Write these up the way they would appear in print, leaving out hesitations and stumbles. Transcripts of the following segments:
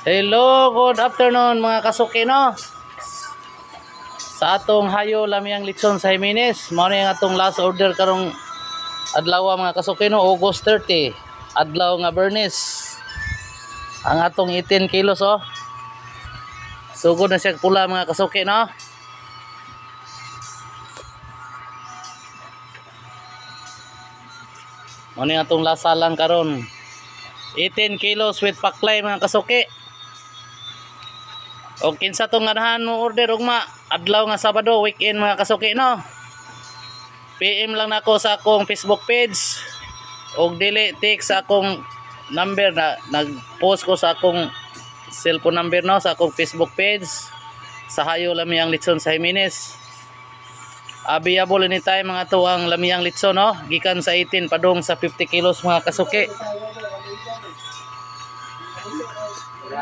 Hello, good afternoon mga kasuki no. Sa atong hayo lamyang litson sa Jimenez, mao ni ang atong last order karong adlaw mga kasuki no, August 30, adlaw nga Bernes. Ang atong 18 kilos oh. Sugod na siya pula mga kasuki no. Mao ni atong lasa lang karon. 18 kilos with paklay mga kasuki. O kinsa tong ganahan mo order ugma adlaw nga Sabado weekend mga kasuki no. PM lang nako sa akong Facebook page og dili text sa akong number na nag-post ko sa akong cellphone number no sa akong Facebook page sa hayo lamyang litson sa Jimenez. Available anytime mga to ang lamyang litson no, gikan sa 18 padung sa 50 kilos mga kasuki.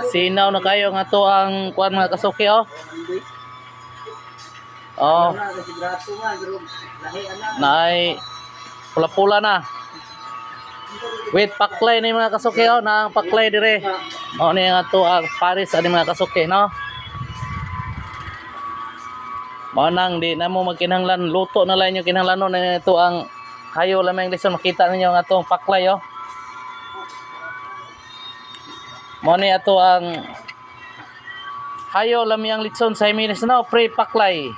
Sinaw na kayo nga to ang kuan mga kasuki oh. Oh. Naay pula-pula na. With paklay ni mga kasuki oh, na ang paklay dire. Mao ni nga to ang Paris ani mga kasuki no. Mao nang di na mo magkinahanglan luto na lang yung kinahanglanon na ito ang hayo lamang lison makita ninyo nga tong paklay oh. Mao ni ato ang hayo lamyang litson sa Jimenez no, pre paklay.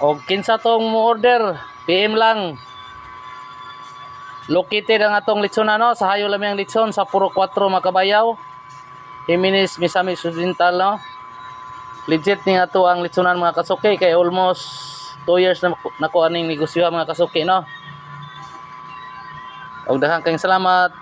O kinsa tong mo order, PM lang. Located ang atong litson no, sa hayo lamyang litson sa Puro 4 Makabayaw, Jimenez, Misamis Occidental no. Legit ni ato ang litsonan mga kasuki kay almost 2 years na nako aning negosyo mga kasuki no. Og daghang kayong salamat.